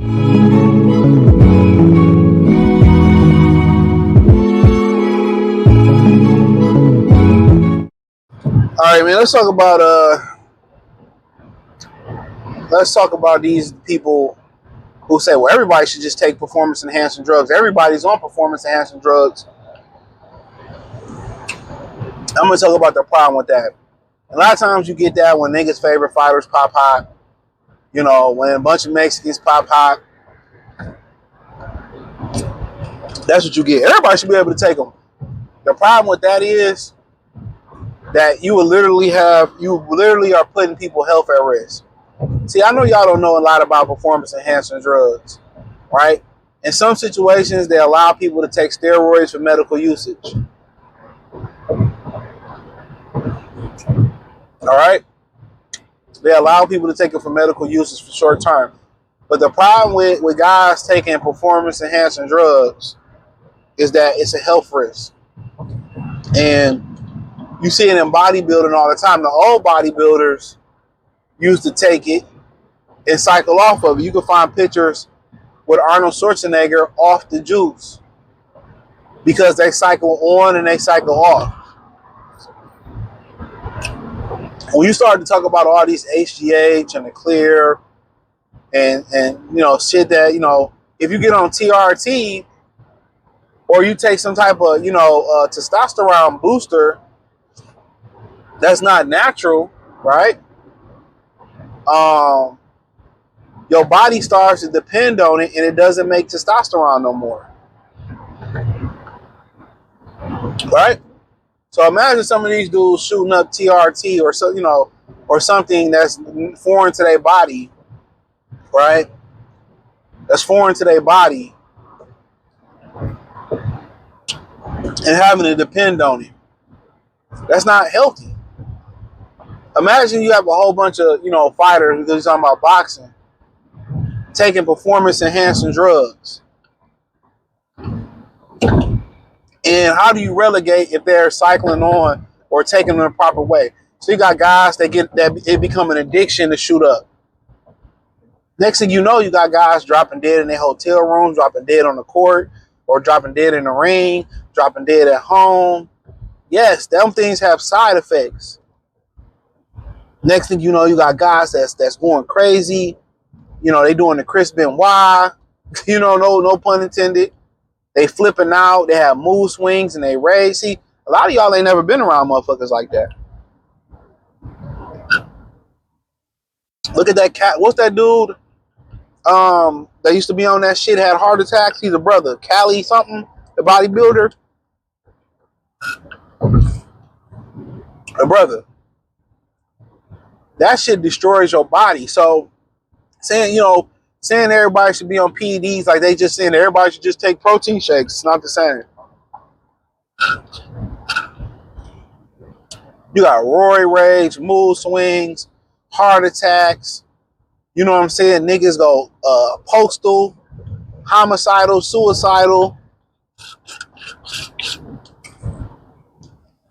All right, man. Let's talk about these people who say, well, everybody should just take performance enhancing drugs. Everybody's on performance enhancing drugs. I'm gonna talk about the problem with that. A lot of times you get that when niggas' favorite fighters pop hot. You know, when a bunch of Mexicans pop hot. That's what you get. Everybody should be able to take them. The problem with that is that you literally are putting people's health at risk. See, I know y'all don't know a lot about performance enhancing drugs, right? In some situations, they allow people to take steroids for medical usage. All right? They allow people to take it for medical uses for short term. But the problem with guys taking performance enhancing drugs is that it's a health risk. And you see it in bodybuilding all the time. The old bodybuilders used to take it and cycle off of it. You can find pictures with Arnold Schwarzenegger off the juice because they cycle on and they cycle off. When you start to talk about all these HGH and the clear and you know shit that, you know, if you get on TRT or you take some type of, you know, testosterone booster that's not natural, right? Your body starts to depend on it and it doesn't make testosterone no more. Right? So imagine some of these dudes shooting up TRT or so, you know, or something that's foreign to their body, right? That's foreign to their body, and having to depend on it. That's not healthy. Imagine you have a whole bunch of, you know, fighters, because you're talking about boxing, taking performance enhancing drugs. And how do you relegate if they're cycling on or taking them the proper way? So you got guys that it become an addiction to shoot up. Next thing you know, you got guys dropping dead in their hotel rooms, dropping dead on the court, or dropping dead in the ring, dropping dead at home. Yes, them things have side effects. Next thing you know, you got guys that's going crazy. You know, they doing the Chris Benoit. You know, no pun intended. They flipping out. They have mood swings and they rage. See, a lot of y'all ain't never been around motherfuckers like that. Look at that cat. What's that dude? That used to be on that shit, had heart attacks. He's a brother. Cali something, the bodybuilder. A brother. That shit destroys your body. So saying everybody should be on PEDs, like they just saying everybody should just take protein shakes. It's not the same. You got roid rage, mood swings, heart attacks. You know what I'm saying? Niggas go postal, homicidal, suicidal.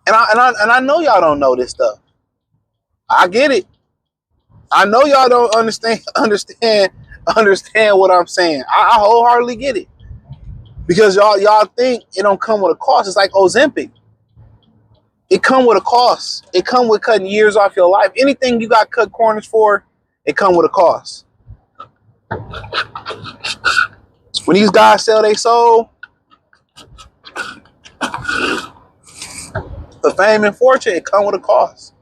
And I know y'all don't know this stuff. I get it. I know y'all don't understand what I'm saying. I wholeheartedly get it. Because y'all think it don't come with a cost. It's like Ozempic. It come with a cost. It come with cutting years off your life. Anything you got cut corners for, it come with a cost. When these guys sell their soul for fame and fortune, it come with a cost.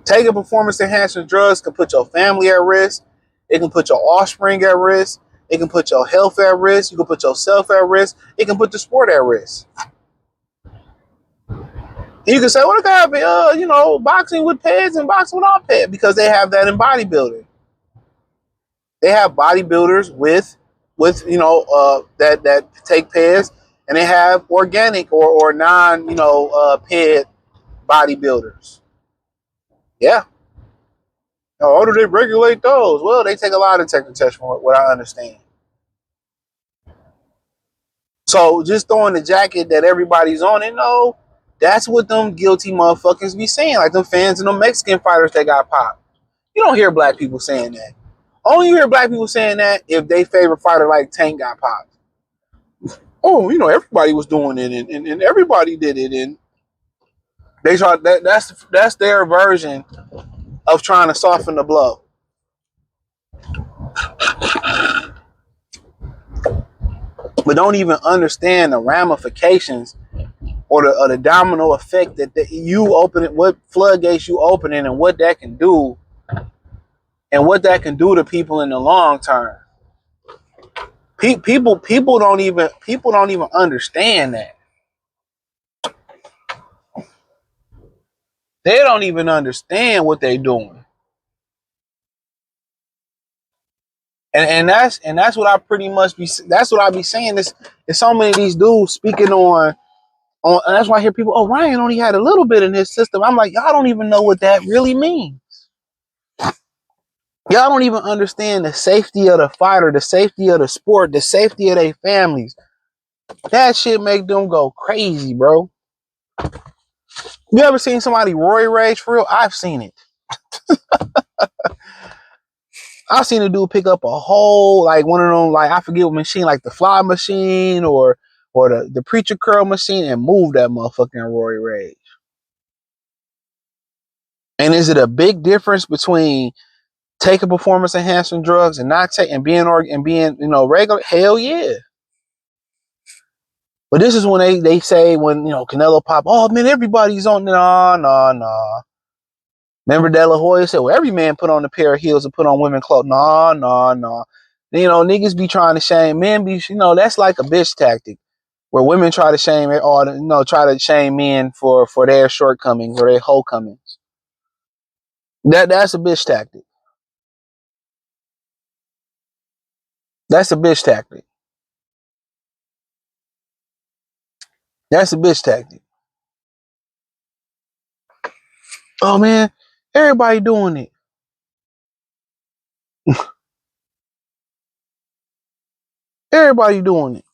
Taking performance enhancing drugs can put your family at risk. It can put your offspring at risk. It can put your health at risk. You can put yourself at risk. It can put the sport at risk. And you can say, well, it can happen, boxing with PEDS and boxing without PEDS, because they have that in bodybuilding. They have bodybuilders with that take PEDS, and they have organic or non, PED bodybuilders. Yeah. How do they regulate those? Well, they take a lie detector test from what I understand. So just throwing the jacket that everybody's on, and no, that's what them guilty motherfuckers be saying. Like them fans and them Mexican fighters that got popped. You don't hear black people saying that. Only you hear black people saying that if they favorite fighter like Tank got popped. Oh, everybody was doing it, and everybody did it, and they try that's their version of trying to soften the blow. But don't even understand the ramifications or the domino effect that you open it, what floodgates you opening, and what that can do, and what that can do to people in the long term. People don't even understand that. They don't even understand what they're doing, and that's what I pretty much be. That's what I be saying. There's so many of these dudes speaking on, and that's why I hear people. Oh, Ryan only had a little bit in his system. I'm like, y'all don't even know what that really means. Y'all don't even understand the safety of the fighter, the safety of the sport, the safety of their families. That shit make them go crazy, bro. You ever seen somebody Roy rage for real? I've seen it. I've seen a dude pick up a whole, like one of them, like I forget what machine, like the fly machine or the preacher curl machine, and move that motherfucking Roy rage. And is it a big difference between taking performance enhancing drugs and not taking and being regular? Hell yeah. But this is when they say when Canelo pop, oh man, everybody's on. No. Remember De La Hoya said, well, every man put on a pair of heels and put on women clothes. No. Niggas be trying to shame men. That's like a bitch tactic where women try to shame try to shame men for their shortcomings or their homecomings. That's a bitch tactic. That's a bitch tactic. That's a bitch tactic. Oh man, everybody doing it. Everybody doing it.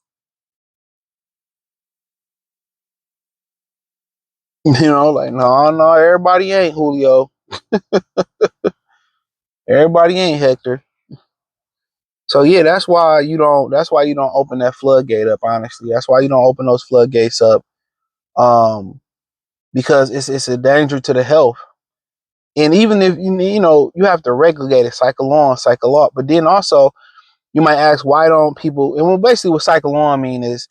Like no, everybody ain't Julio. Everybody ain't Hector. So yeah, that's why you don't. That's why you don't open that floodgate up. Honestly, that's why you don't open those floodgates up. Because it's a danger to the health. And even if you have to regulate it, cycle on, cycle off. But then also, you might ask, why don't people? And basically, what cycle on mean is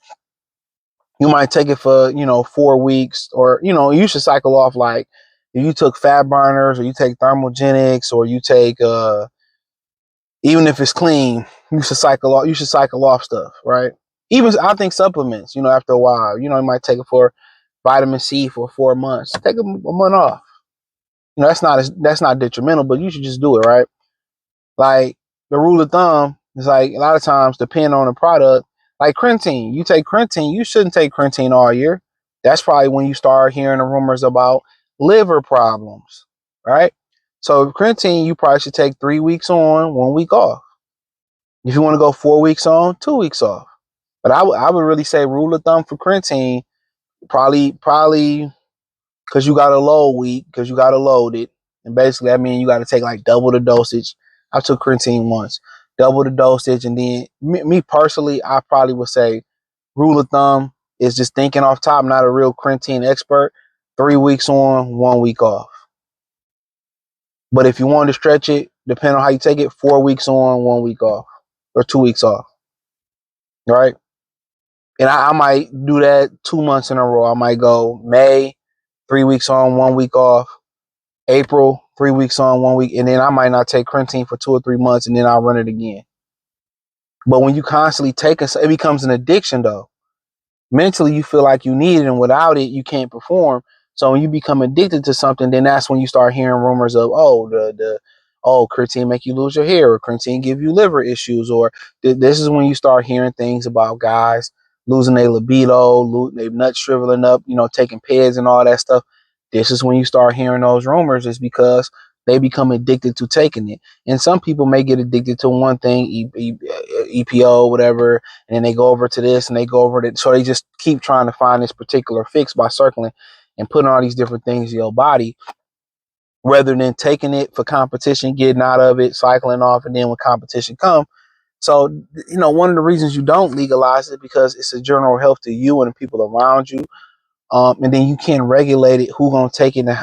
you might take it for 4 weeks, or you should cycle off like if you took fat burners, or you take thermogenics, or you take even if it's clean, you should cycle off. You should cycle off stuff, right? Even I think supplements. After a while, you might take it for vitamin C for 4 months. Take a month off. That's not detrimental, but you should just do it, right? Like the rule of thumb is like a lot of times depending on the product, like creatine. You take creatine, you shouldn't take creatine all year. That's probably when you start hearing the rumors about liver problems, right? So creatine, you probably should take 3 weeks on, 1 week off. If you want to go 4 weeks on, 2 weeks off. But I would really say rule of thumb for creatine, probably because you got to load it. And basically that means you got to take like double the dosage. I took creatine once, double the dosage. And then me personally, I probably would say rule of thumb is just thinking off top, not a real creatine expert, 3 weeks on, 1 week off. But if you want to stretch it, depending on how you take it, 4 weeks on, 1 week off, or 2 weeks off. Right? And I might do that 2 months in a row. I might go May, 3 weeks on, 1 week off. April, 3 weeks on, 1 week. And then I might not take creatine for 2 or 3 months, and then I'll run it again. But when you constantly take it, it becomes an addiction though. Mentally, you feel like you need it, and without it, you can't perform. So when you become addicted to something, then that's when you start hearing rumors of, creatine make you lose your hair, or creatine give you liver issues, or this is when you start hearing things about guys losing their libido, their nuts shriveling up, taking PEDS and all that stuff. This is when you start hearing those rumors, is because they become addicted to taking it. And some people may get addicted to one thing, EPO, whatever, and then they go over to this and they go over to, so they just keep trying to find this particular fix by circling and putting all these different things in your body. rather than taking it for competition, getting out of it, cycling off, and then when competition comes. So, one of the reasons you don't legalize it because it's a general health to you and the people around you. And then you can't regulate it, who gonna take it and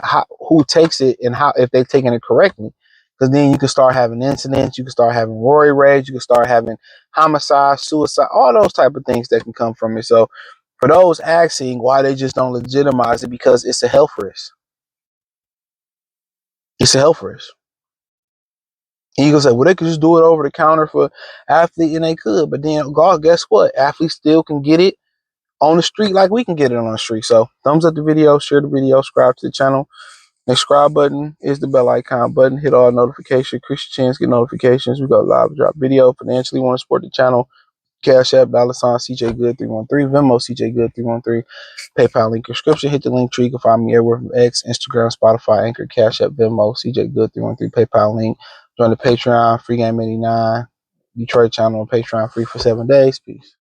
who takes it and how, if they're taking it correctly. Because then you can start having incidents, you can start having roid rage, you can start having homicide, suicide, all those type of things that can come from it. So for those asking why they just don't legitimize it, because it's a health risk. It's a health risk. And you can say, well, they could just do it over the counter for athlete, and they could. But then, God, guess what? Athletes still can get it on the street like we can get it on the street. So thumbs up the video, share the video, subscribe to the channel. Next subscribe button is the bell icon button. Hit all notifications. Increase your chance, get notifications. We go live, drop video. Financially want to support the channel. Cash App, $ CJ Good 313, Venmo CJ Good 313, PayPal link description. Hit the link tree. You can find me everywhere from X, Instagram, Spotify, Anchor, Cash App, Venmo, CJ Good 313, PayPal link. Join the Patreon, Free Game 89, Detroit channel on Patreon, free for 7 days. Peace.